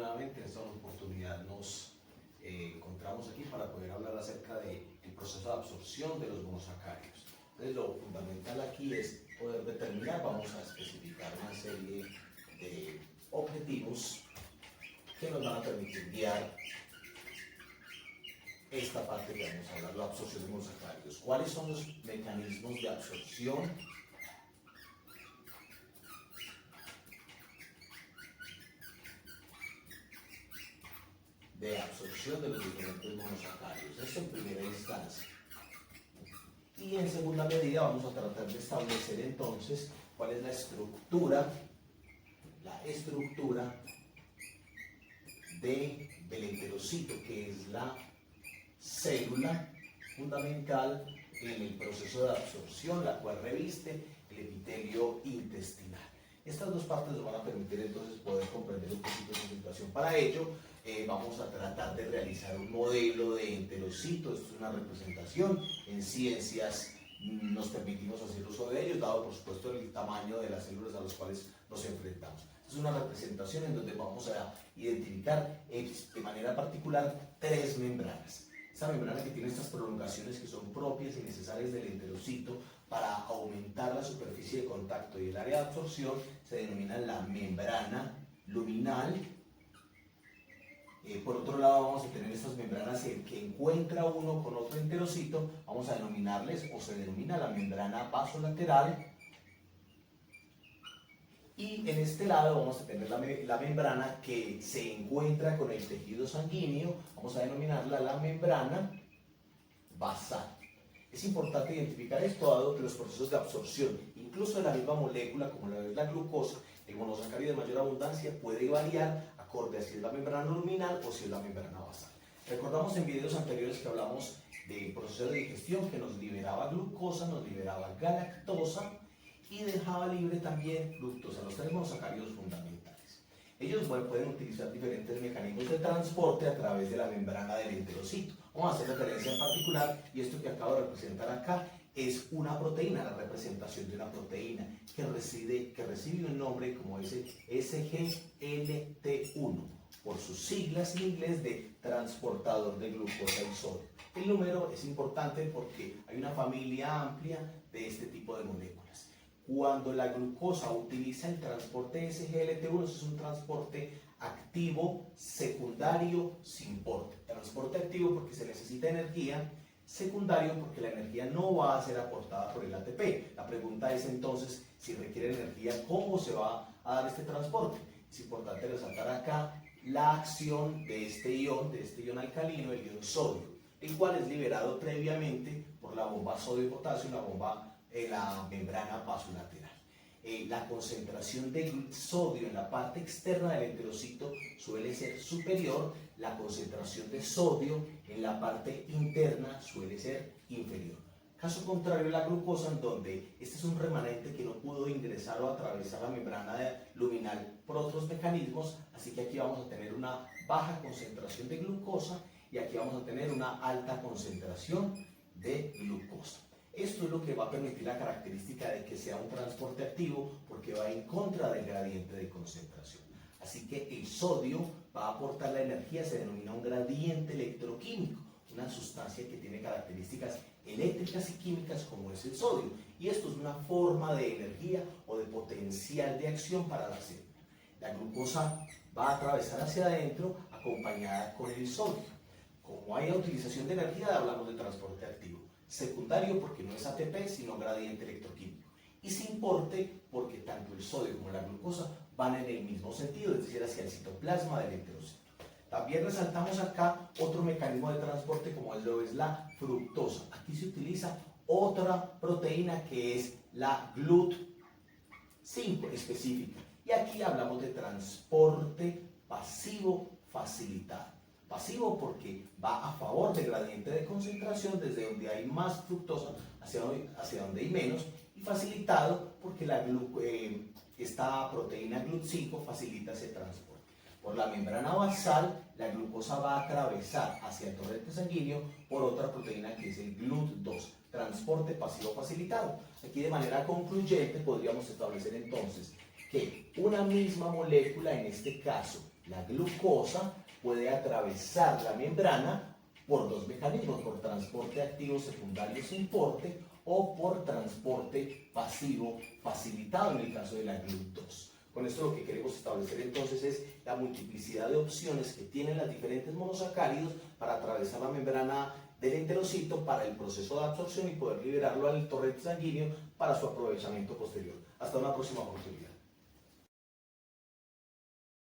nuevamente. En esta oportunidad nos encontramos aquí para poder hablar acerca del proceso de absorción de los monosacáridos. Entonces, lo fundamental aquí es poder determinar, vamos a especificar una serie de objetivos que nos van a permitir guiar esta parte que vamos a hablar, la absorción de monosacáridos. ¿Cuáles son los mecanismos de absorción de los diferentes monosacáridos? Esto en primera instancia. Y en segunda medida vamos a tratar de establecer entonces cuál es la estructura del enterocito, que es la célula fundamental en el proceso de absorción, la cual reviste el epitelio intestinal. Estas dos partes nos van a permitir entonces poder comprender un poquito de situación. Para ello, vamos a tratar de realizar un modelo de enterocito. Esto es una representación. En ciencias nos permitimos hacer uso de ellos, dado por supuesto el tamaño de las células a las cuales nos enfrentamos. Es una representación en donde vamos a identificar de manera particular tres membranas. Esta membrana que tiene estas prolongaciones que son propias y necesarias del enterocito para aumentar la superficie de contacto y el área de absorción se denomina la membrana luminal. Por otro lado, vamos a tener estas membranas que encuentra uno con otro enterocito, vamos a denominarles, o se denomina la membrana vasolateral. Y en este lado vamos a tener la membrana que se encuentra con el tejido sanguíneo, vamos a denominarla la membrana basal. Es importante identificar esto dado que los procesos de absorción, incluso de la misma molécula como la glucosa, el monosacárido de mayor abundancia puede variar acorde a si es la membrana luminal o si es la membrana basal. Recordamos en videos anteriores que hablamos del proceso de digestión que nos liberaba glucosa, nos liberaba galactosa y dejaba libre también fructosa, los tres monosacáridos fundamentales. Ellos pueden utilizar diferentes mecanismos de transporte a través de la membrana del enterocito. Vamos a hacer referencia en particular, y esto que acabo de representar acá es una proteína, la representación de una proteína que recibe un nombre como ese SGLT1, por sus siglas en inglés de transportador de glucosa y sodio. El número es importante porque hay una familia amplia de este tipo de moléculas. Cuando la glucosa utiliza el transporte SGLT1, eso es un transporte activo secundario sin porte. Transporte activo porque se necesita energía, secundario porque la energía no va a ser aportada por el ATP. La pregunta es entonces, si requiere energía, ¿cómo se va a dar este transporte? Es importante resaltar acá la acción de este ion alcalino, el ion sodio, el cual es liberado previamente por la bomba sodio-potasio, la membrana vasolateral. La concentración de sodio en la parte externa del enterocito suele ser superior, la concentración de sodio en la parte interna suele ser inferior. Caso contrario, la glucosa, en donde este es un remanente que no pudo ingresar o atravesar la membrana luminal por otros mecanismos, así que aquí vamos a tener una baja concentración de glucosa y aquí vamos a tener una alta concentración de glucosa. Esto es lo que va a permitir la característica de que sea un transporte activo porque va en contra del gradiente de concentración. Así que el sodio va a aportar la energía, se denomina un gradiente electroquímico, una sustancia que tiene características eléctricas y químicas como es el sodio. Y esto es una forma de energía o de potencial de acción para la célula. La glucosa va a atravesar hacia adentro acompañada con el sodio. Como hay utilización de energía, hablamos de transporte activo. Secundario porque no es ATP sino gradiente electroquímico, y sin porte porque tanto el sodio como la glucosa van en el mismo sentido, es decir, hacia el citoplasma del enterocito. También resaltamos acá otro mecanismo de transporte como lo es la fructosa. Aquí se utiliza otra proteína que es la GLUT5 específica, y aquí hablamos de transporte pasivo facilitado. Pasivo porque va a favor del gradiente de concentración desde donde hay más fructosa hacia donde hay menos, y facilitado porque esta proteína GLUT5 facilita ese transporte. Por la membrana basal, la glucosa va a atravesar hacia el torrente sanguíneo por otra proteína que es el GLUT2, transporte pasivo facilitado. Aquí de manera concluyente podríamos establecer entonces que una misma molécula, en este caso La glucosa puede atravesar la membrana por dos mecanismos, por transporte activo secundario sin porte o por transporte pasivo facilitado en el caso de la GLUT2. Con esto lo que queremos establecer entonces es la multiplicidad de opciones que tienen las diferentes monosacáridos para atravesar la membrana del enterocito para el proceso de absorción y poder liberarlo al torrente sanguíneo para su aprovechamiento posterior. Hasta una próxima oportunidad.